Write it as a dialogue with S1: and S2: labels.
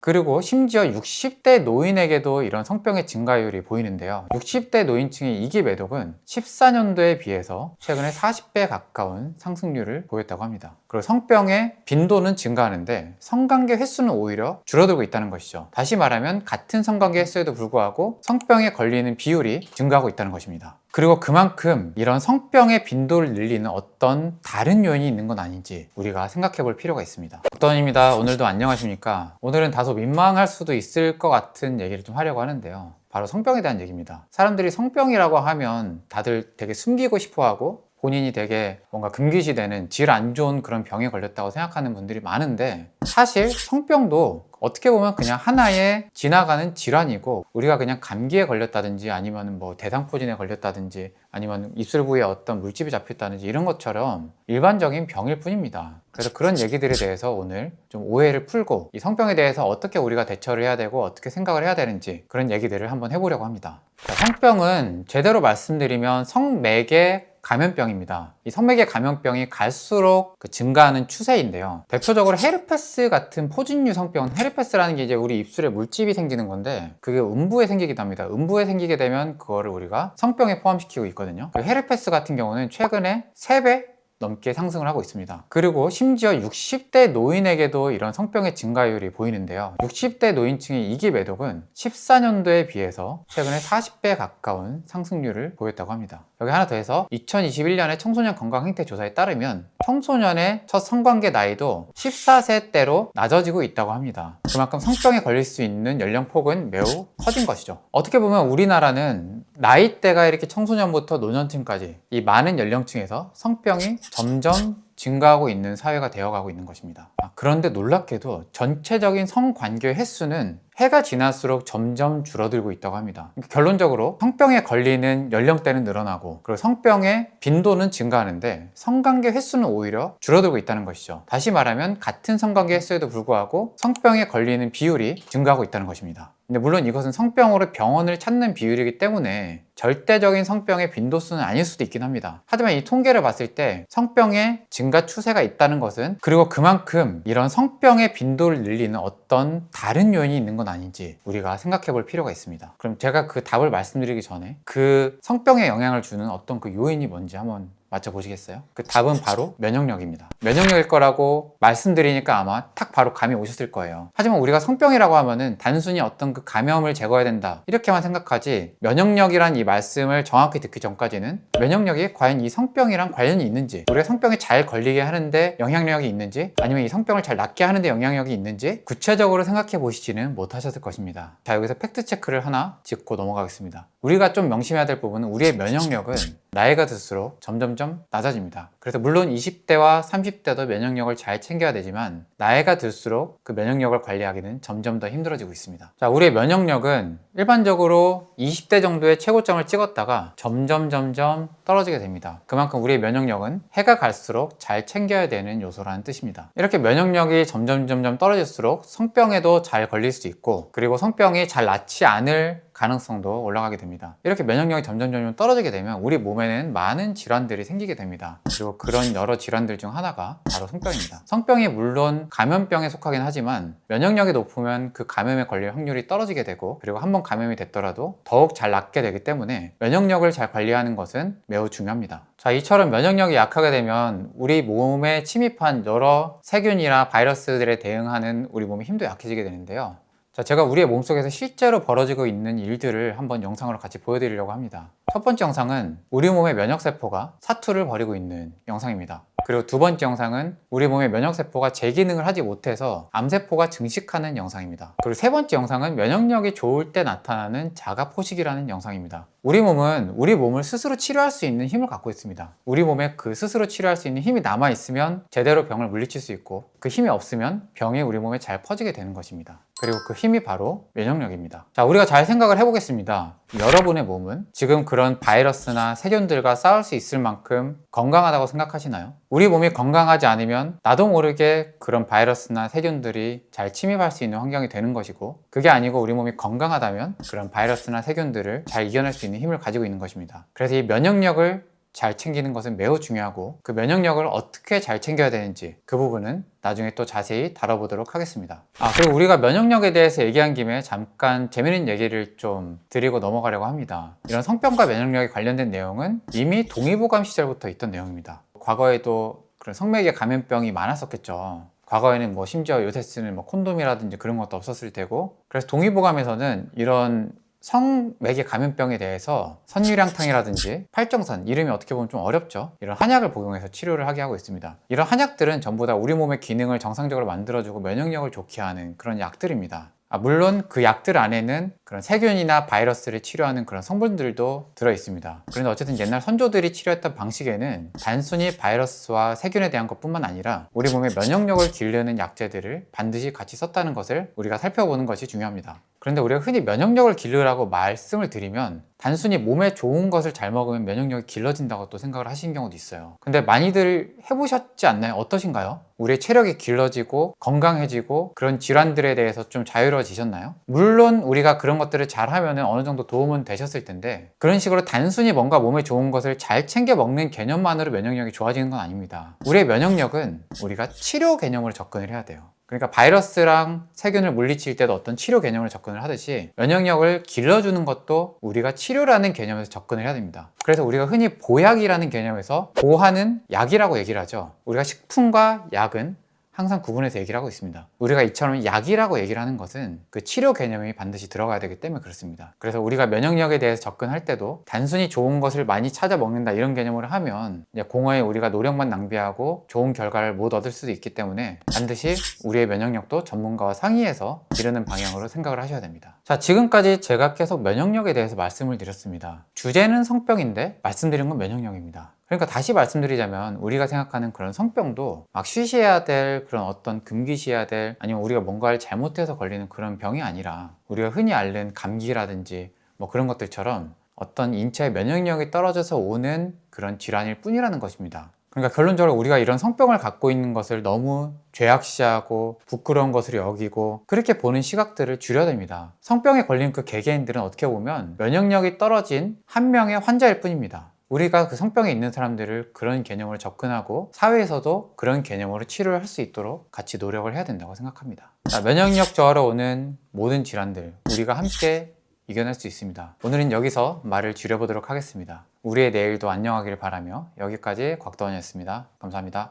S1: 그리고 심지어 60대 노인에게도 이런 성병의 증가율이 보이는데요. 60대 노인층의 이기 매독은 14년도에 비해서 최근에 40배 가까운 상승률을 보였다고 합니다. 그리고 성병의 빈도는 증가하는데 성관계 횟수는 오히려 줄어들고 있다는 것이죠. 다시 말하면 같은 성관계 횟수에도 불구하고 성병에 걸리는 비율이 증가하고 있다는 것입니다. 그리고 그만큼 이런 성병의 빈도를 늘리는 어떤 다른 요인이 있는 건 아닌지 우리가 생각해 볼 필요가 있습니다. 덕던입니다. 오늘도 안녕하십니까? 오늘은 다소 민망할 수도 있을 것 같은 얘기를 좀 하려고 하는데요. 바로 성병에 대한 얘기입니다. 사람들이 성병이라고 하면 다들 되게 숨기고 싶어 하고 본인이 되게 뭔가 금기시되는 질 안 좋은 그런 병에 걸렸다고 생각하는 분들이 많은데, 사실 성병도 어떻게 보면 그냥 하나의 지나가는 질환이고, 우리가 그냥 감기에 걸렸다든지 아니면 뭐 대상포진에 걸렸다든지 아니면 입술 부위에 어떤 물집이 잡혔다든지 이런 것처럼 일반적인 병일 뿐입니다. 그래서 그런 얘기들에 대해서 오늘 좀 오해를 풀고 이 성병에 대해서 어떻게 우리가 대처를 해야 되고 어떻게 생각을 해야 되는지 그런 얘기들을 한번 해보려고 합니다. 자, 성병은 제대로 말씀드리면 성맥의 감염병입니다. 이 성맥의 감염병이 갈수록 증가하는 추세인데요. 대표적으로 헤르페스 같은 포진류 성병, 헤르페스라는 게 이제 우리 입술에 물집이 생기는 건데 그게 음부에 생기기도 합니다. 음부에 생기게 되면 그거를 우리가 성병에 포함시키고 있거든요. 그 헤르페스 같은 경우는 최근에 3배 넘게 상승을 하고 있습니다. 그리고 심지어 60대 노인에게도 이런 성병의 증가율이 보이는데요. 60대 노인층의 이기 매독은 14년도에 비해서 최근에 40배 가까운 상승률을 보였다고 합니다. 여기 하나 더 해서 2021년의 청소년 건강행태조사에 따르면 청소년의 첫 성관계 나이도 14세대로 낮아지고 있다고 합니다. 그만큼 성병에 걸릴 수 있는 연령폭은 매우 커진 것이죠. 어떻게 보면 우리나라는 나이대가 이렇게 청소년부터 노년층까지 이 많은 연령층에서 성병이 점점 증가하고 있는 사회가 되어가고 있는 것입니다. 그런데 놀랍게도 전체적인 성관계 횟수는 해가 지날수록 점점 줄어들고 있다고 합니다. 결론적으로 성병에 걸리는 연령대는 늘어나고 그리고 성병의 빈도는 증가하는데 성관계 횟수는 오히려 줄어들고 있다는 것이죠. 다시 말하면 같은 성관계 횟수에도 불구하고 성병에 걸리는 비율이 증가하고 있다는 것입니다. 근데 물론 이것은 성병으로 병원을 찾는 비율이기 때문에 절대적인 성병의 빈도수는 아닐 수도 있긴 합니다. 하지만 이 통계를 봤을 때 성병의 증가 추세가 있다는 것은, 그리고 그만큼 이런 성병의 빈도를 늘리는 어떤 다른 요인이 있는 건 아닌지 우리가 생각해 볼 필요가 있습니다. 그럼 제가 그 답을 말씀드리기 전에 그 성병에 영향을 주는 어떤 그 요인이 뭔지 한번 맞춰보시겠어요? 그 답은 바로 면역력입니다. 면역력일 거라고 말씀드리니까 아마 탁 바로 감이 오셨을 거예요. 하지만 우리가 성병이라고 하면은 단순히 어떤 그 감염을 제거해야 된다 이렇게만 생각하지, 면역력이란 이 말씀을 정확히 듣기 전까지는 면역력이 과연 이 성병이랑 관련이 있는지, 우리가 성병에 잘 걸리게 하는데 영향력이 있는지, 아니면 이 성병을 잘 낫게 하는데 영향력이 있는지 구체적으로 생각해 보시지는 못하셨을 것입니다. 자, 여기서 팩트 체크를 하나 짚고 넘어가겠습니다. 우리가 좀 명심해야 될 부분은 우리의 면역력은 나이가 들수록 점점점 낮아집니다. 그래서 물론 20대와 30대도 면역력을 잘 챙겨야 되지만 나이가 들수록 그 면역력을 관리하기는 점점 더 힘들어지고 있습니다. 자, 우리의 면역력은 일반적으로 20대 정도의 최고점을 찍었다가 점점 떨어지게 됩니다. 그만큼 우리의 면역력은 해가 갈수록 잘 챙겨야 되는 요소라는 뜻입니다. 이렇게 면역력이 점점 떨어질수록 성병에도 잘 걸릴 수 있고, 그리고 성병이 잘 낫지 않을 가능성도 올라가게 됩니다. 이렇게 면역력이 점점 떨어지게 되면 우리 몸에는 많은 질환들이 생기게 됩니다. 그리고 그런 여러 질환들 중 하나가 바로 성병입니다. 성병이 물론 감염병에 속하긴 하지만 면역력이 높으면 그 감염에 걸릴 확률이 떨어지게 되고, 그리고 한번 감염이 됐더라도 더욱 잘 낫게 되기 때문에 면역력을 잘 관리하는 것은 매우 중요합니다. 자, 이처럼 면역력이 약하게 되면 우리 몸에 침입한 여러 세균이나 바이러스들에 대응하는 우리 몸의 힘도 약해지게 되는데요. 자, 제가 우리의 몸속에서 실제로 벌어지고 있는 일들을 한번 영상으로 같이 보여드리려고 합니다. 첫 번째 영상은 우리 몸의 면역세포가 사투를 벌이고 있는 영상입니다. 그리고 두 번째 영상은 우리 몸의 면역세포가 제 기능을 하지 못해서 암세포가 증식하는 영상입니다. 그리고 세 번째 영상은 면역력이 좋을 때 나타나는 자가포식이라는 영상입니다. 우리 몸은 우리 몸을 스스로 치료할 수 있는 힘을 갖고 있습니다. 우리 몸에 그 스스로 치료할 수 있는 힘이 남아있으면 제대로 병을 물리칠 수 있고, 그 힘이 없으면 병이 우리 몸에 잘 퍼지게 되는 것입니다. 그리고 그 힘이 바로 면역력입니다. 자, 우리가 잘 생각을 해보겠습니다. 여러분의 몸은 지금 그런 바이러스나 세균들과 싸울 수 있을 만큼 건강하다고 생각하시나요? 우리 몸이 건강하지 않으면 나도 모르게 그런 바이러스나 세균들이 잘 침입할 수 있는 환경이 되는 것이고, 그게 아니고 우리 몸이 건강하다면 그런 바이러스나 세균들을 잘 이겨낼 수 있는 힘을 가지고 있는 것입니다. 그래서 이 면역력을 잘 챙기는 것은 매우 중요하고 그 면역력을 어떻게 잘 챙겨야 되는지 그 부분은 나중에 또 자세히 다뤄보도록 하겠습니다. 그리고 우리가 면역력에 대해서 얘기한 김에 잠깐 재미있는 얘기를 좀 드리고 넘어가려고 합니다. 이런 성병과 면역력에 관련된 내용은 이미 동의보감 시절부터 있던 내용입니다. 과거에도 그런 성매개 감염병이 많았었겠죠. 과거에는 뭐 심지어 요새 쓰는 뭐 콘돔이라든지 그런 것도 없었을 테고, 그래서 동의보감에서는 이런 성매개 감염병에 대해서 선유량탕이라든지 팔정선, 이름이 어떻게 보면 좀 어렵죠. 이런 한약을 복용해서 치료를 하게 하고 있습니다. 이런 한약들은 전부 다 우리 몸의 기능을 정상적으로 만들어주고 면역력을 좋게 하는 그런 약들입니다. 물론 그 약들 안에는 그런 세균이나 바이러스를 치료하는 그런 성분들도 들어 있습니다. 그런데 어쨌든 옛날 선조들이 치료했던 방식에는 단순히 바이러스와 세균에 대한 것뿐만 아니라 우리 몸의 면역력을 기르는 약재들을 반드시 같이 썼다는 것을 우리가 살펴보는 것이 중요합니다. 그런데 우리가 흔히 면역력을 기르라고 말씀을 드리면 단순히 몸에 좋은 것을 잘 먹으면 면역력이 길러진다고 또 생각을 하시는 경우도 있어요. 근데 많이들 해보셨지 않나요? 어떠신가요? 우리의 체력이 길러지고 건강해지고 그런 질환들에 대해서 좀 자유로워지셨나요? 물론 우리가 그런 것들을 잘하면 어느 정도 도움은 되셨을 텐데, 그런 식으로 단순히 뭔가 몸에 좋은 것을 잘 챙겨 먹는 개념만으로 면역력이 좋아지는 건 아닙니다. 우리의 면역력은 우리가 치료 개념으로 접근을 해야 돼요. 그러니까 바이러스랑 세균을 물리칠 때도 어떤 치료 개념으로 접근을 하듯이 면역력을 길러주는 것도 우리가 치료라는 개념에서 접근을 해야 됩니다. 그래서 우리가 흔히 보약이라는 개념에서 보하는 약이라고 얘기를 하죠. 우리가 식품과 약은 항상 구분해서 얘기를 하고 있습니다. 우리가 이처럼 약이라고 얘기를 하는 것은 그 치료 개념이 반드시 들어가야 되기 때문에 그렇습니다. 그래서 우리가 면역력에 대해서 접근할 때도 단순히 좋은 것을 많이 찾아 먹는다 이런 개념으로 하면 이제 공허에 우리가 노력만 낭비하고 좋은 결과를 못 얻을 수도 있기 때문에 반드시 우리의 면역력도 전문가와 상의해서 기르는 방향으로 생각을 하셔야 됩니다. 자, 지금까지 제가 계속 면역력에 대해서 말씀을 드렸습니다. 주제는 성병인데 말씀드린 건 면역력입니다. 그러니까 다시 말씀드리자면 우리가 생각하는 그런 성병도 막 쉬쉬해야 될 그런 어떤 금기시해야 될, 아니면 우리가 뭔가를 잘못해서 걸리는 그런 병이 아니라 우리가 흔히 앓는 감기라든지 뭐 그런 것들처럼 어떤 인체의 면역력이 떨어져서 오는 그런 질환일 뿐이라는 것입니다. 그러니까 결론적으로 우리가 이런 성병을 갖고 있는 것을 너무 죄악시하고 부끄러운 것으로 여기고 그렇게 보는 시각들을 줄여야 됩니다. 성병에 걸린 그 개개인들은 어떻게 보면 면역력이 떨어진 한 명의 환자일 뿐입니다. 우리가 그 성병에 있는 사람들을 그런 개념으로 접근하고 사회에서도 그런 개념으로 치료를 할 수 있도록 같이 노력을 해야 된다고 생각합니다. 자, 면역력 저하로 오는 모든 질환들 우리가 함께 이겨낼 수 있습니다. 오늘은 여기서 말을 줄여보도록 하겠습니다. 우리의 내일도 안녕하기를 바라며 여기까지 곽도원이었습니다. 감사합니다.